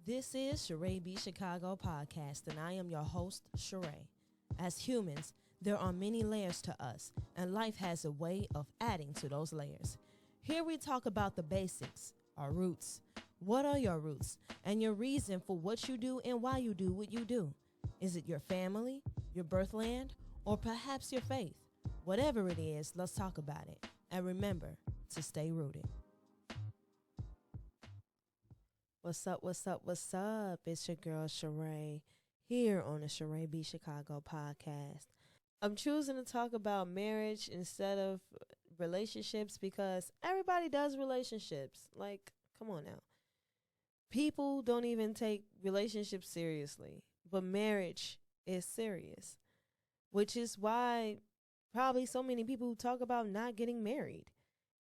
This is CharaeBChicago podcast, and I am your host, Charae. As humans, there are many layers to us, and life has a way of adding to those layers. Here we talk about the basics, our roots. What are your roots, and your reason for what you do and why you do what you do? Is it your family, your birthland, or perhaps your faith? Whatever it is, let's talk about it. And remember to stay rooted. What's up, what's up, what's up? It's your girl, Charae, here on the CharaeBChicago podcast. I'm choosing to talk about marriage instead of relationships because everybody does relationships. Like, come on now. People don't even take relationships seriously, but marriage is serious, which is why probably so many people talk about not getting married.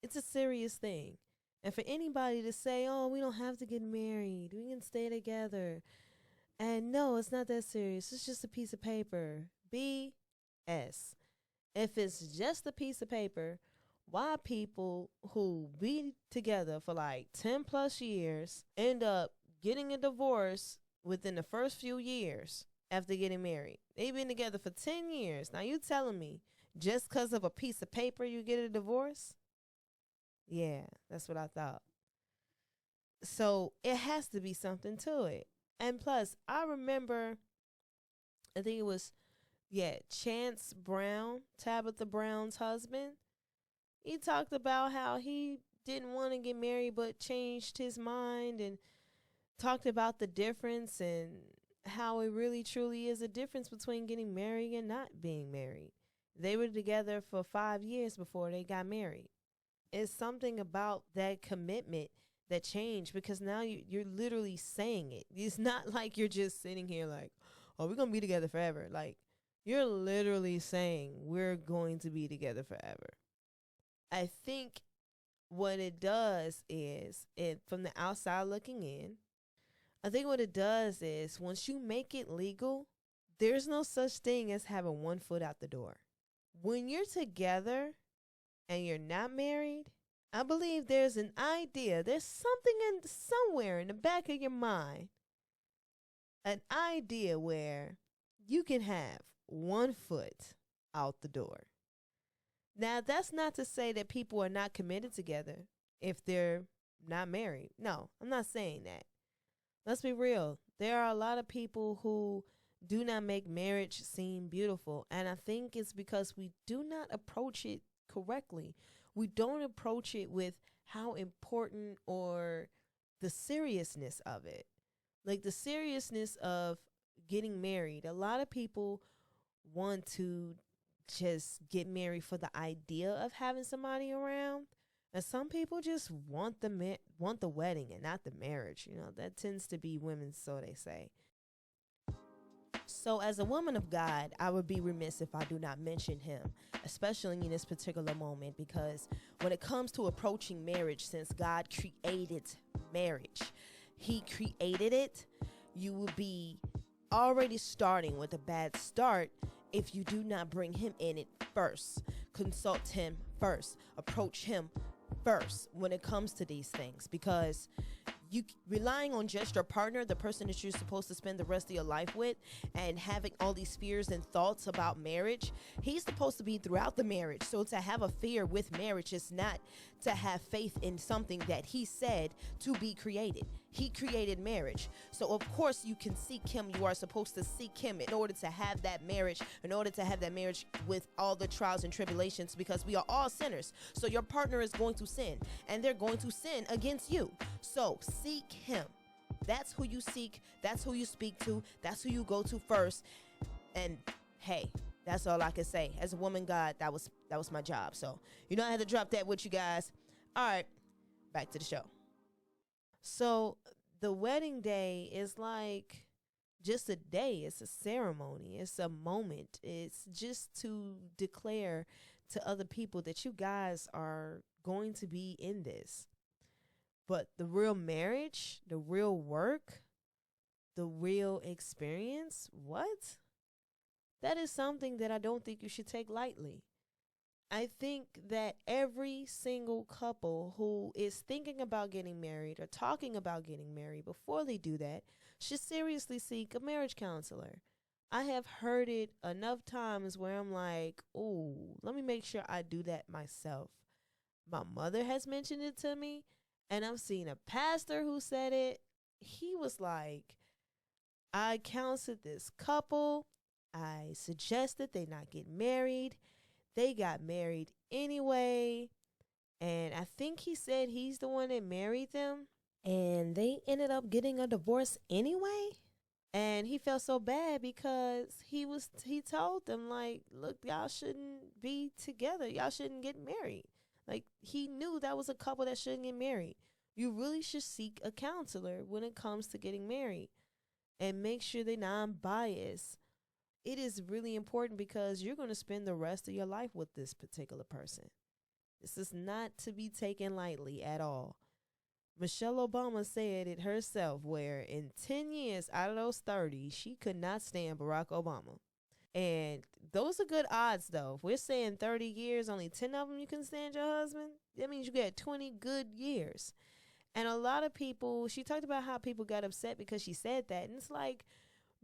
It's a serious thing. And for anybody to say, oh, we don't have to get married, we can stay together. And no, it's not that serious. It's just a piece of paper. BS. If it's just a piece of paper, why people who be together for like 10 plus years end up getting a divorce within the first few years after getting married? They've been together for 10 years. Now you telling me just because of a piece of paper you get a divorce? Yeah, that's what I thought. So it has to be something to it. And plus, I remember, I think it was, Chance Brown, Tabitha Brown's husband. He talked about how he didn't want to get married but changed his mind and talked about the difference and how it really truly is a difference between getting married and not being married. They were together for 5 years before they got married. It's something about that commitment that changed because now you're literally saying it. It's not like you're just sitting here like, oh, we're going to be together forever. Like, you're literally saying we're going to be together forever. I think what it does is, from the outside looking in, I think what it does is once you make it legal, there's no such thing as having one foot out the door. When you're together and you're not married, I believe there's an idea, there's something somewhere in the back of your mind, an idea where you can have one foot out the door. Now, that's not to say that people are not committed together if they're not married. No, I'm not saying that. Let's be real. There are a lot of people who do not make marriage seem beautiful, and I think it's because we do not approach it correctly. We don't approach it with how important or the seriousness of it. Like the seriousness of getting married. A lot of people want to just get married for the idea of having somebody around. And some people just want the wedding and not the marriage. You know, that tends to be women, so they say. So as a woman of God, I would be remiss if I do not mention him, especially in this particular moment, because when it comes to approaching marriage, since God created marriage, he created it, you will be already starting with a bad start if you do not bring him in it first, consult him first, approach him first when it comes to these things, because you relying on just your partner, the person that you're supposed to spend the rest of your life with, and having all these fears and thoughts about marriage, he's supposed to be throughout the marriage. So to have a fear with marriage is not to have faith in something that he said to be created. He created marriage. So of course you can seek him. You are supposed to seek him in order to have that marriage, with all the trials and tribulations, because we are all sinners. So your partner is going to sin, and they're going to sin against you. So seek him. That's who you seek. That's who you speak to. That's who you go to first. And hey, that's all I can say. As a woman, God, that was my job. So, I had to drop that with you guys. All right, back to the show. So the wedding day is like just a day. It's a ceremony. It's a moment. It's just to declare to other people that you guys are going to be in this. But the real marriage, the real work, the real experience, what? That is something that I don't think you should take lightly. I think that every single couple who is thinking about getting married or talking about getting married before they do that should seriously seek a marriage counselor. I have heard it enough times where I'm like, "Ooh, let me make sure I do that myself." My mother has mentioned it to me, and I've seen a pastor who said it. He was like, I counseled this couple. I suggested they not get married. They got married anyway. And I think he said he's the one that married them. And they ended up getting a divorce anyway. And he felt so bad because he told them, like, look, y'all shouldn't be together. Y'all shouldn't get married. Like, he knew that was a couple that shouldn't get married. You really should seek a counselor when it comes to getting married and make sure they're non-biased. It is really important because you're going to spend the rest of your life with this particular person. This is not to be taken lightly at all. Michelle Obama said it herself, where in 10 years out of those 30, she could not stand Barack Obama. And those are good odds, though. If we're saying 30 years, only 10 of them you can stand your husband, that means you got 20 good years. And a lot of people, she talked about how people got upset because she said that. And it's like,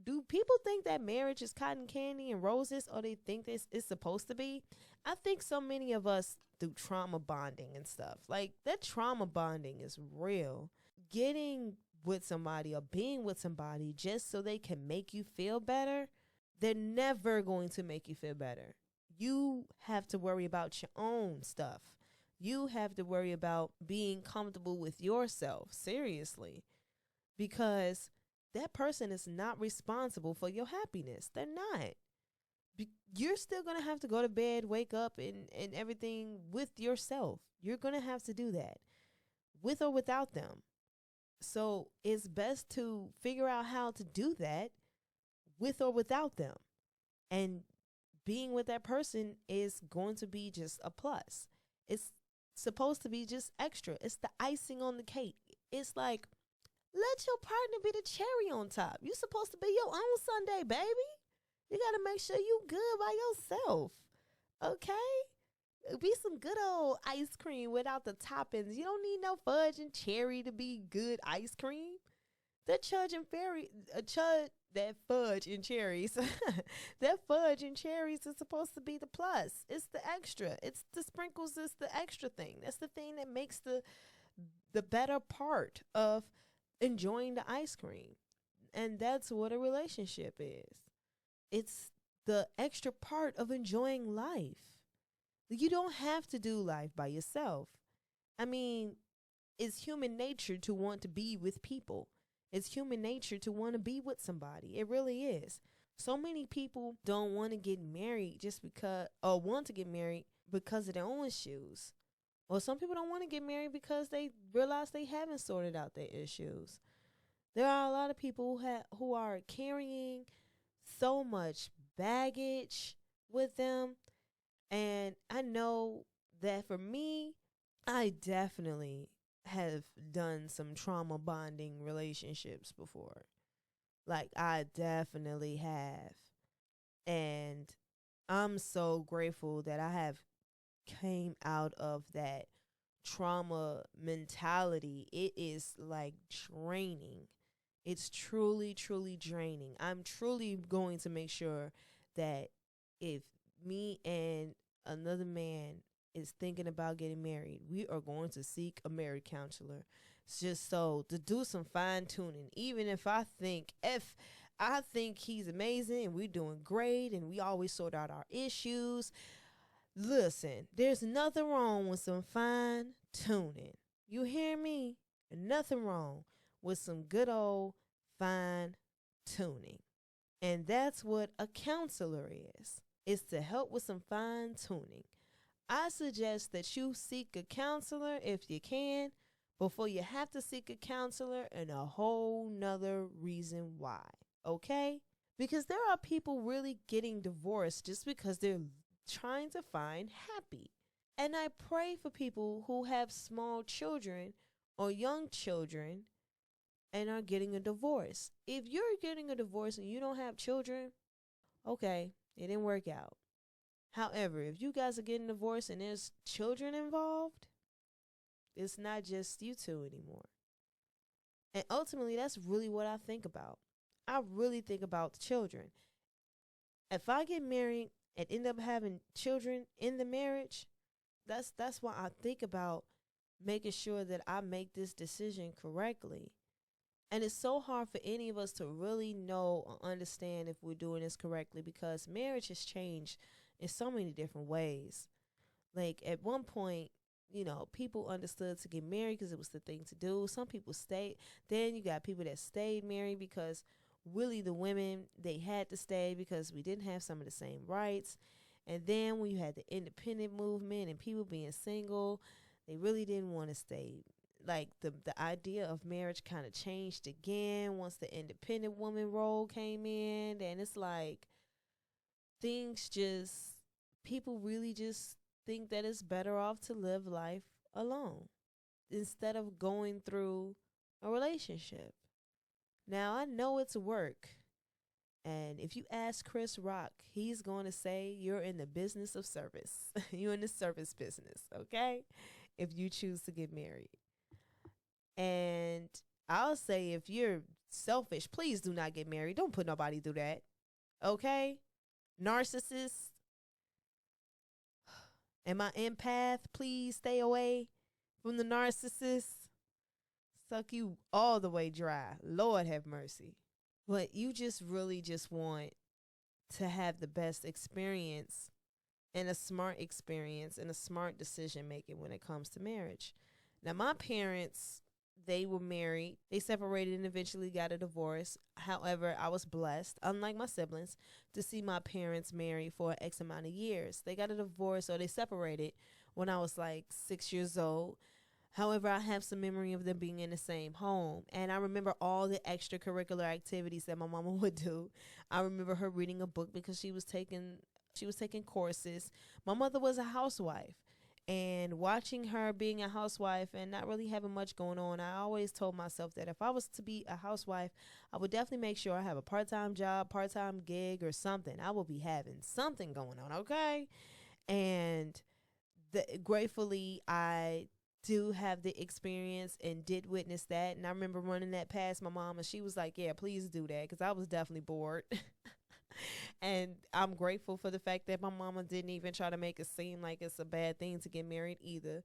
do people think that marriage is cotton candy and roses, or they think this is supposed to be? I think so many of us do trauma bonding and stuff. Like, that trauma bonding is real. Getting with somebody or being with somebody just so they can make you feel better, they're never going to make you feel better. You have to worry about your own stuff. You have to worry about being comfortable with yourself, seriously, because that person is not responsible for your happiness. They're not. You're still going to have to go to bed, wake up, and everything with yourself. You're going to have to do that with or without them. So it's best to figure out how to do that with or without them. And being with that person is going to be just a plus. It's supposed to be just extra. It's the icing on the cake. It's like, let your partner be the cherry on top. You're supposed to be your own Sunday, baby. You got to make sure you good by yourself. Okay? Be some good old ice cream without the toppings. You don't need no fudge and cherry to be good ice cream. That fudge and cherries, that fudge and cherries is supposed to be the plus. It's the extra. It's the sprinkles. It's the extra thing. That's the thing that makes the better part of enjoying the ice cream. And that's what a relationship is. It's the extra part of enjoying life. You don't have to do life by yourself. I mean, it's human nature to want to be with people. It's human nature to want to be with somebody. It really is. So many people don't want to get married just because, or want to get married because of their own issues. Or some people don't want to get married because they realize they haven't sorted out their issues. There are a lot of people who are carrying so much baggage with them. And I know that for me, I definitely have done some trauma bonding relationships before. Like, I definitely have. And I'm so grateful that I have came out of that trauma mentality. It is like draining. It's truly, truly draining. I'm truly going to make sure that if me and another man is thinking about getting married, we are going to seek a marriage counselor, just so to do some fine tuning. Even if I think he's amazing and we're doing great and we always sort out our issues, listen, there's nothing wrong with some fine tuning. You hear me? Nothing wrong with some good old fine tuning. And that's what a counselor is. It's to help with some fine tuning. I suggest that you seek a counselor if you can, before you have to seek a counselor, and a whole nother reason why. Okay? Because there are people really getting divorced just because they're trying to find happy. And I pray for people who have small children or young children and are getting a divorce. If you're getting a divorce and you don't have children, okay, it didn't work out. However, if you guys are getting divorced and there's children involved, it's not just you two anymore. And ultimately, that's really what I think about. I really think about the children. If I get married and end up having children in the marriage, that's why I think about making sure that I make this decision correctly. And it's so hard for any of us to really know or understand if we're doing this correctly, because marriage has changed in so many different ways. Like at one point, people understood to get married because it was the thing to do. Some people stayed. Then you got people that stayed married because really the women, they had to stay because we didn't have some of the same rights. And then when you had the independent movement and people being single, they really didn't want to stay. Like the idea of marriage kind of changed again once the independent woman role came in. And it's like people really just think that it's better off to live life alone instead of going through a relationship. Now, I know it's work. And if you ask Chris Rock, he's going to say you're in the business of service. You're in the service business, okay? If you choose to get married. And I'll say if you're selfish, please do not get married. Don't put nobody through that, okay? Narcissists. Am I empath? Please stay away from the narcissist. Suck you all the way dry. Lord have mercy. But you just really just want to have the best experience and a smart experience and a smart decision making when it comes to marriage. Now, my parents, they were married. They separated and eventually got a divorce. However, I was blessed, unlike my siblings, to see my parents married for X amount of years. They got a divorce, or they separated when I was like 6 years old. However, I have some memory of them being in the same home. And I remember all the extracurricular activities that my mama would do. I remember her reading a book because she was taking courses. My mother was a housewife. And watching her being a housewife and not really having much going on, I always told myself that if I was to be a housewife, I would definitely make sure I have a part-time job, part-time gig or something. I will be having something going on, okay? And gratefully, I do have the experience and did witness that. And I remember running that past my mom, and she was like, yeah, please do that, because I was definitely bored. And I'm grateful for the fact that my mama didn't even try to make it seem like it's a bad thing to get married either.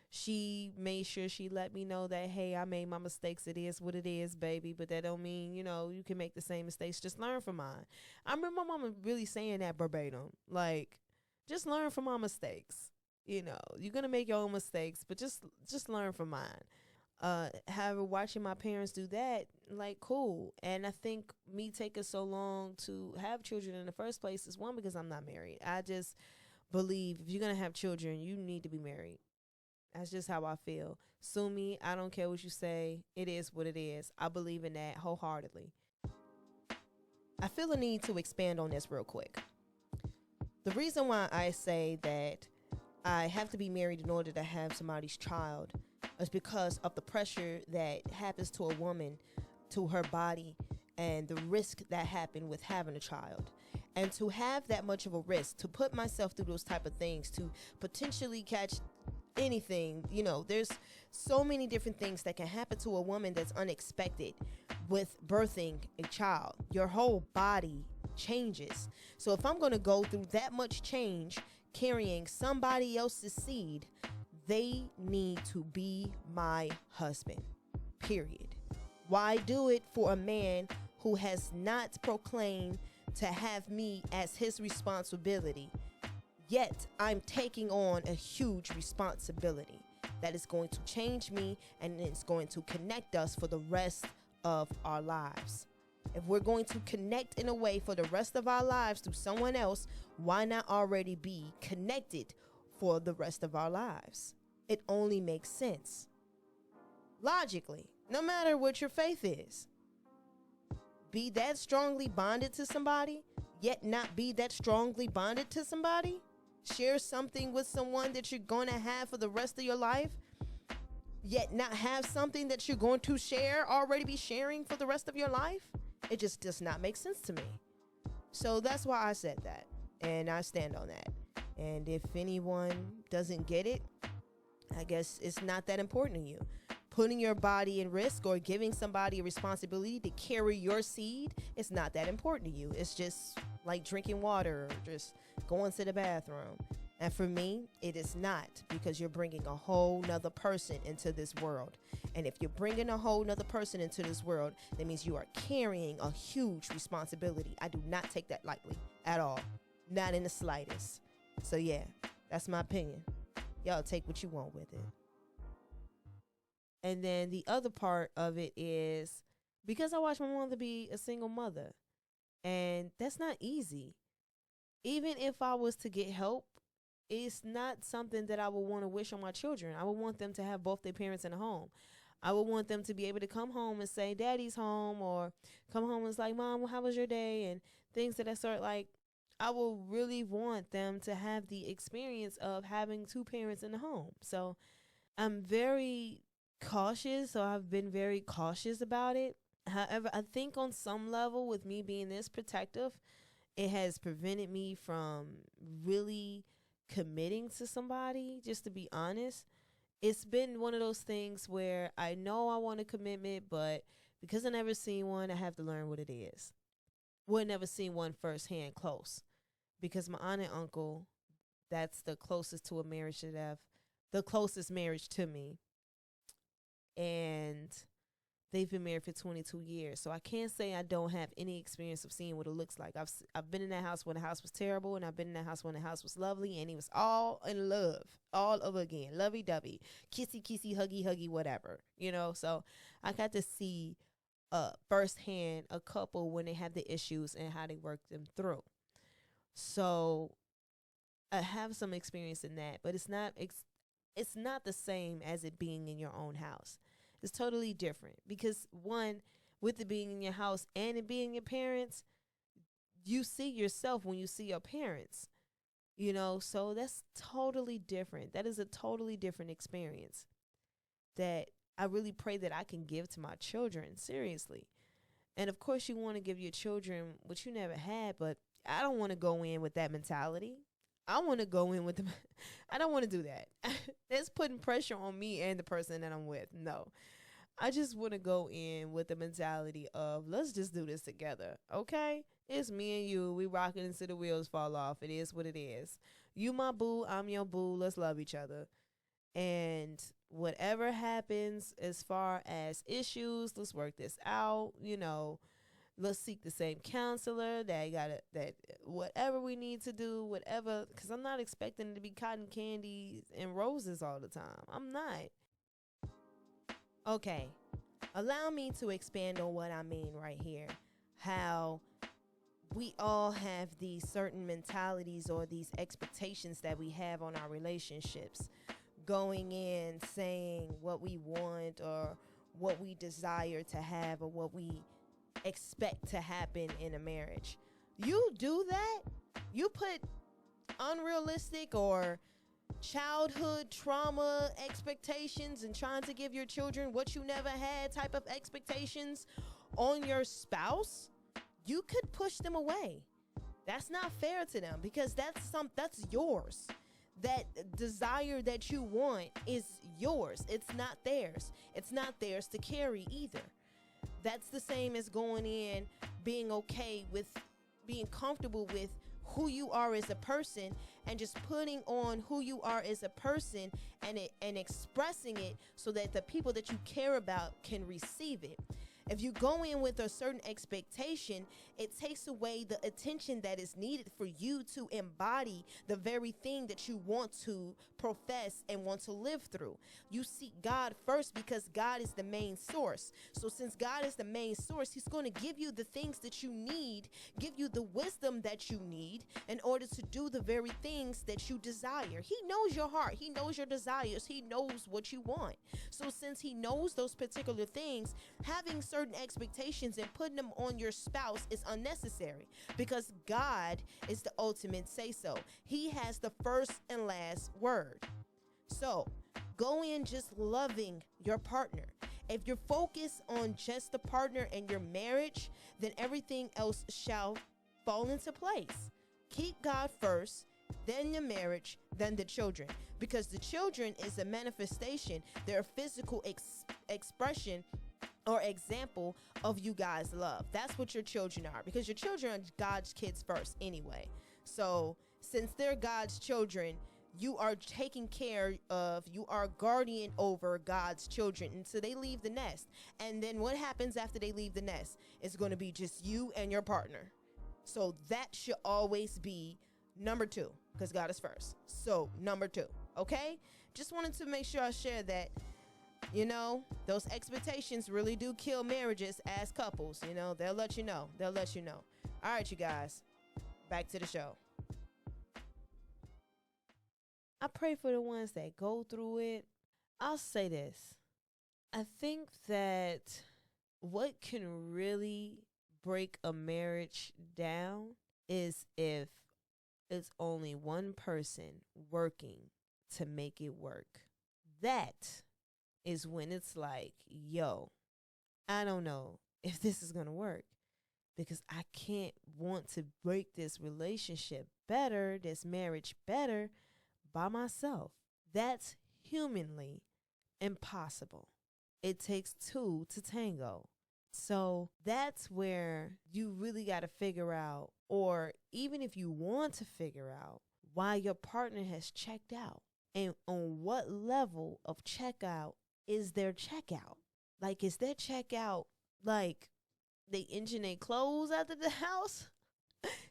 She made sure she let me know that, hey, I made my mistakes. It is what it is, baby. But that don't mean, you can make the same mistakes. Just learn from mine. I remember my mama really saying that verbatim. Like, just learn from my mistakes. You're going to make your own mistakes, but just learn from mine. However, watching my parents do that, like, cool. And I think me taking so long to have children in the first place is one, because I'm not married. I just believe if you're going to have children, you need to be married. That's just how I feel. Sue me. I don't care what you say. It is what it is. I believe in that wholeheartedly. I feel a need to expand on this real quick. The reason why I say that I have to be married in order to have somebody's child is because of the pressure that happens to a woman, to her body, and the risk that happened with having a child. And to have that much of a risk, to put myself through those type of things, to potentially catch anything, there's so many different things that can happen to a woman that's unexpected with birthing a child. Your whole body changes. So if I'm going to go through that much change carrying somebody else's seed, they need to be my husband, period. Why do it for a man who has not proclaimed to have me as his responsibility? Yet I'm taking on a huge responsibility that is going to change me, and it's going to connect us for the rest of our lives. If we're going to connect in a way for the rest of our lives through someone else, why not already be connected for the rest of our lives? It only makes sense. Logically, no matter what your faith is. Be that strongly bonded to somebody, yet not be that strongly bonded to somebody. Share something with someone that you're going to have for the rest of your life, yet not have something that you're going to already be sharing for the rest of your life. It just does not make sense to me. So that's why I said that, and I stand on that. And if anyone doesn't get it, I guess it's not that important to you. Putting your body in risk or giving somebody a responsibility to carry your seed is not that important to you. It's just like drinking water or just going to the bathroom. And for me, it is not, because you're bringing a whole nother person into this world. And if you're bringing a whole nother person into this world, that means you are carrying a huge responsibility. I do not take that lightly at all. Not in the slightest. So yeah, that's my opinion. Y'all take what you want with it. And then the other part of it is because I watched my mother be a single mother, and that's not easy. Even if I was to get help, it's not something that I would want to wish on my children. I would want them to have both their parents in the home. I would want them to be able to come home and say, Daddy's home, or come home and it's like, Mom, how was your day? And things of that sort. Like, I will really want them to have the experience of having two parents in the home. So I'm very cautious. So I've been very cautious about it. However, I think on some level, with me being this protective, it has prevented me from really committing to somebody, just to be honest. It's been one of those things where I know I want a commitment, but because I never seen one, I have to learn what it is. Well, never seen one firsthand close, because my aunt and uncle, that's the closest to a marriage that I've, the closest marriage to me. And they've been married for 22 years. So I can't say I don't have any experience of seeing what it looks like. I've been in that house when the house was terrible, and I've been in that house when the house was lovely, and it was all in love, all over again, lovey-dovey, kissy, huggy, whatever, So I got to see firsthand a couple when they have the issues and how they work them through. So I have some experience in that, but it's not the same as it being in your own house. It's totally different, because one, with it being in your house and it being your parents, you see yourself when you see your parents, so that's totally different. That is a totally different experience that I really pray that I can give to my children, seriously. And of course you want to give your children what you never had, but I don't want to go in with that mentality. I want to go in with them. I don't want to do that. That's putting pressure on me and the person that I'm with. No, I just want to go in with the mentality of, let's just do this together. Okay. It's me and you. We rocking until the wheels fall off. It is what it is. You my boo. I'm your boo. Let's love each other. And whatever happens as far as issues, let's work this out. Let's seek the same counselor. That whatever we need to do, whatever, because I'm not expecting it to be cotton candy and roses all the time. I'm not. Okay, allow me to expand on what I mean right here. How we all have these certain mentalities or these expectations that we have on our relationships. Going in saying what we want or what we desire to have or what we expect to happen in a marriage. You do that, you put unrealistic or childhood trauma expectations and trying to give your children what you never had type of expectations on your spouse, you could push them away. That's not fair to them, because that's yours. That desire that you want is yours. It's not theirs. It's not theirs to carry either. That's the same as going in, being okay with, being comfortable with who you are as a person, and just putting on who you are as a person and expressing it so that the people that you care about can receive it. If you go in with a certain expectation, it takes away the attention that is needed for you to embody the very thing that you want to profess and want to live through. You seek God first because God is the main source. So since God is the main source, he's going to give you the things that you need, give you the wisdom that you need in order to do the very things that you desire. He knows your heart. He knows your desires. He knows what you want. So since he knows those particular things, having certain expectations and putting them on your spouse is unnecessary, because God is the ultimate say-so. He has the first and last word. So go in just loving your partner. If you're focused on just the partner and your marriage, then everything else shall fall into place. Keep God first. then the marriage, then the children. Because the children is a manifestation, they're a physical expression or example of you guys' love. That's what your children are, because your children are God's kids first anyway. So since they're God's children, you are taking care of, you are guardian over God's children until they leave the nest. And then what happens after they leave the nest? It's going to be just you and your partner. So that should always be number two, because God is first. So number two, okay? Just wanted to make sure I share that. You know, those expectations really do kill marriages as couples. You know, they'll let you know. They'll let you know. All right, you guys, back to the show. I pray for the ones that go through it. I'll say this. I think that what can really break a marriage down is if it's only one person working to make it work. That is when it's like, yo, I don't know if this is going to work, because I can't want to break this relationship better, this marriage better by myself. That's humanly impossible. It takes two to tango. So that's where you really got to figure out, or even if you want to figure out, why your partner has checked out and on what level of checkout is their checkout. Like, is their checkout like they engine their clothes out of the house,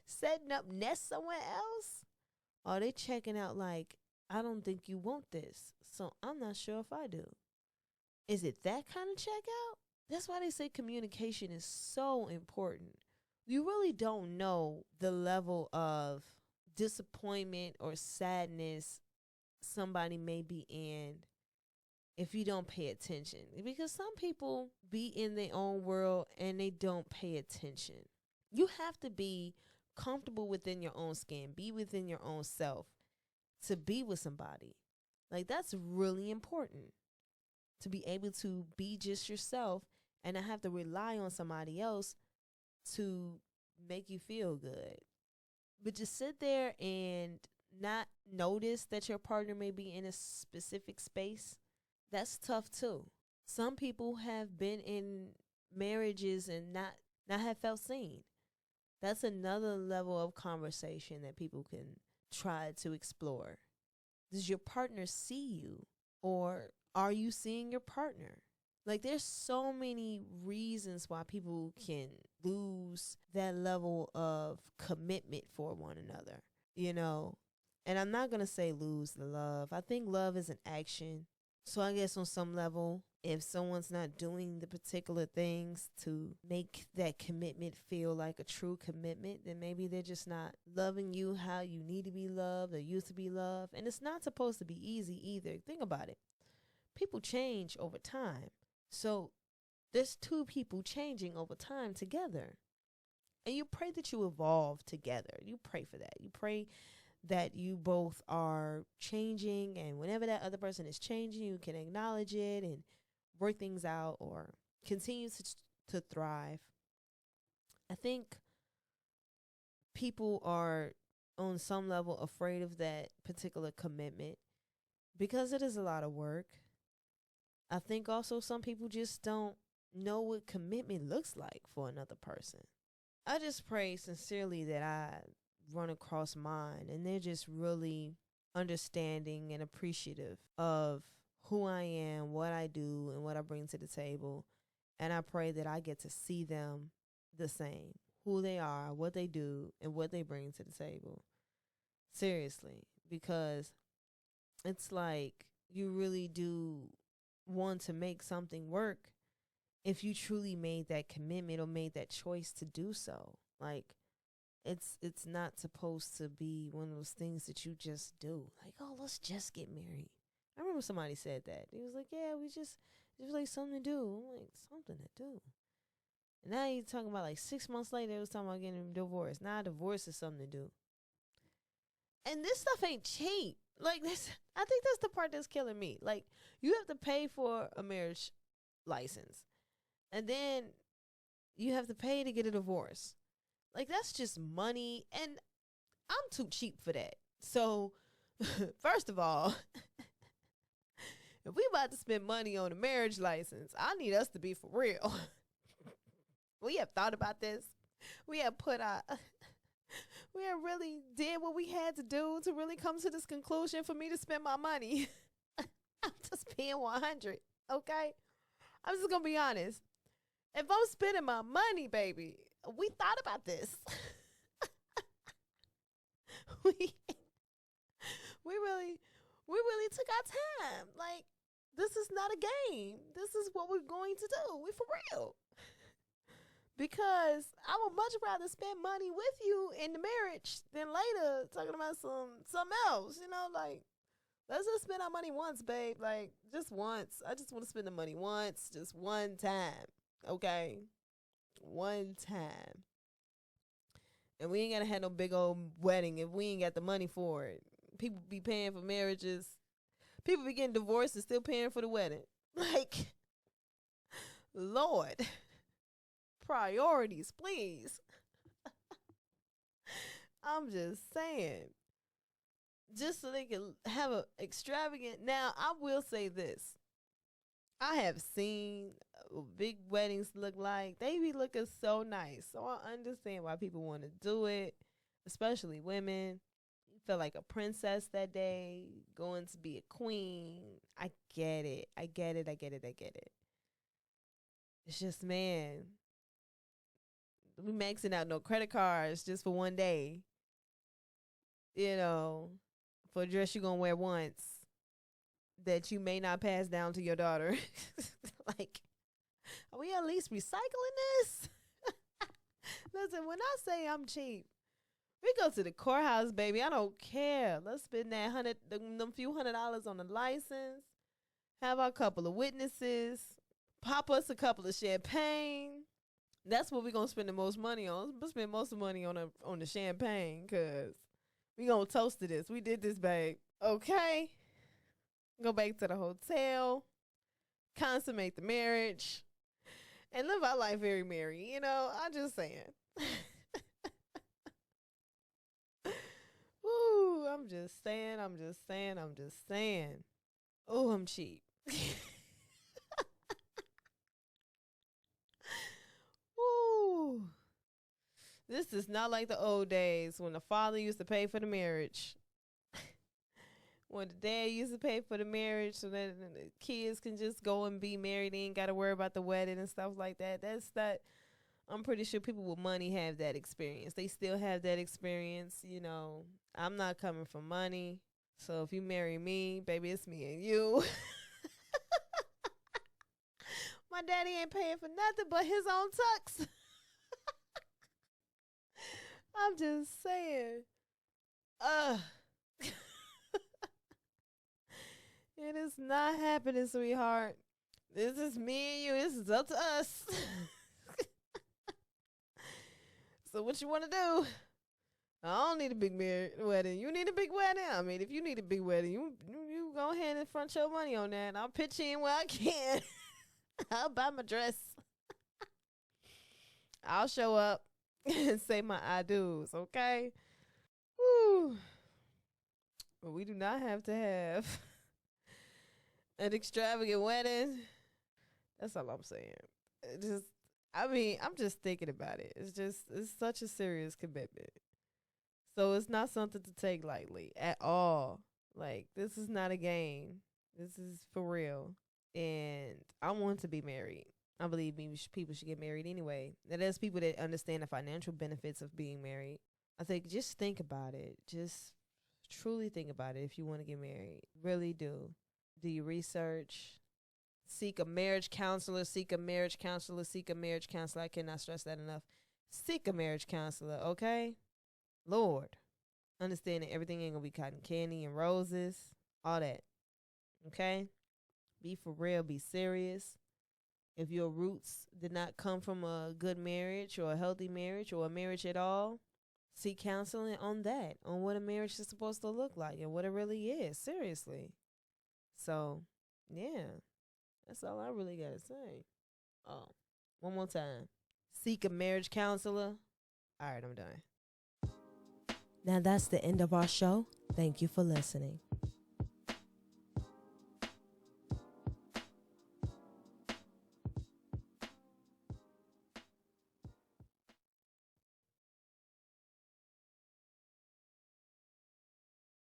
setting up nests somewhere else? Or are they checking out like, I don't think you want this, so I'm not sure if I do? Is it that kind of checkout? That's why they say communication is so important. You really don't know the level of disappointment or sadness somebody may be in if you don't pay attention. Because some people be in their own world and they don't pay attention. You have to be comfortable within your own skin, be within your own self to be with somebody. Like, that's really important, to be able to be just yourself and not have to rely on somebody else to make you feel good. But just sit there and not notice that your partner may be in a specific space. That's tough too. Some people have been in marriages and not have felt seen. That's another level of conversation that people can try to explore. Does your partner see you, or are you seeing your partner? Like, there's so many reasons why people can lose that level of commitment for one another, you know? And I'm not going to say lose the love. I think love is an action. So I guess on some level, if someone's not doing the particular things to make that commitment feel like a true commitment, then maybe they're just not loving you how you need to be loved or used to be loved. And it's not supposed to be easy either. Think about it. People change over time. So there's two people changing over time together. And you pray that you evolve together. You pray for that. You pray that you both are changing, and whenever that other person is changing, you can acknowledge it and work things out or continue to thrive. I think people are on some level afraid of that particular commitment because it is a lot of work. I think also some people just don't know what commitment looks like for another person. I just pray sincerely that I run across mine and they're just really understanding and appreciative of who I am, what I do, and what I bring to the table. And I pray that I get to see them the same, who they are, what they do, and what they bring to the table. Seriously, because it's like you really do want to make something work if you truly made that commitment or made that choice to do so. Like, it's not supposed to be one of those things that you just do. Like, oh, let's just get married. I remember somebody said that. He was like, yeah, it was like something to do. I'm like, something to do. And now you're talking about like 6 months later, it was talking about getting divorced. Now divorce is something to do. And this stuff ain't cheap. Like, this, I think that's the part that's killing me. Like, you have to pay for a marriage license. And then you have to pay to get a divorce. Like, that's just money. And I'm too cheap for that. So, first of all, if we about to spend money on a marriage license, I need us to be for real. We have thought about this. We have put our, we have really did what we had to do to really come to this conclusion for me to spend my money. I'm just paying 100, okay? I'm just gonna be honest. If I'm spending my money, baby, we thought about this. we we really took our time. Like, this is not a game. This is what we're going to do. We for real. Because I would much rather spend money with you in the marriage than later talking about something else. You know, like, let's just spend our money once, babe. Like, just once. I just want to spend the money once, just one time. Okay? One time. And we ain't got to have no big old wedding if we ain't got the money for it. People be paying for marriages. People be getting divorced and still paying for the wedding. Like, Lord. Priorities, please. I'm just saying. Just so they can have an extravagant. Now, I will say this. I have seen big weddings look like. They be looking so nice. So I understand why people want to do it, especially women. You feel like a princess that day, going to be a queen. I get it. I get it. It's just, man, we maxing out no credit cards just for one day. You know, for a dress you're going to wear once that you may not pass down to your daughter. Like, are we at least recycling this? Listen, when I say I'm cheap, we go to the courthouse, baby. I don't care. Let's spend them few $100s on the license. Have our couple of witnesses. Pop us a couple of champagne. That's what we're going to spend the most money on. We'll spend most of the money on the champagne because we going to toast to this. We did this, babe. Okay? Go back to the hotel. Consummate the marriage. And live our life very merry. You know, I'm just saying. Woo, I'm just saying. Oh, I'm cheap. Woo. This is not like the old days when the father used to pay for the marriage. When the dad used to pay for the marriage so that the kids can just go and be married. They ain't got to worry about the wedding and stuff like that. That's not, I'm pretty sure people with money have that experience. They still have that experience. You know, I'm not coming for money. So if you marry me, baby, it's me and you. My daddy ain't paying for nothing but his own tux. I'm just saying. It is not happening, sweetheart. This is me and you. This is up to us. So what you want to do? I don't need a big wedding. You need a big wedding? I mean, if you need a big wedding, you go ahead and front your money on that. I'll pitch in where I can. I'll buy my dress. I'll show up and say my I do's, okay? Woo. But we do not have to have an extravagant wedding. That's all I'm saying. I'm just thinking about it. It's such a serious commitment. So it's not something to take lightly at all. Like, this is not a game. This is for real. And I want to be married. I believe people should get married anyway. And there's people that understand the financial benefits of being married. I think just think about it. Just truly think about it if you want to get married. Really do. Do your research. Seek a marriage counselor. I cannot stress that enough. Seek a marriage counselor, okay? Lord. Understand that everything ain't going to be cotton candy and roses. All that. Okay? Be for real. Be serious. If your roots did not come from a good marriage or a healthy marriage or a marriage at all, seek counseling on that, on what a marriage is supposed to look like and what it really is. Seriously. So, yeah. That's all I really got to say. Oh, one more time. Seek a marriage counselor. All right, I'm done. Now that's the end of our show. Thank you for listening.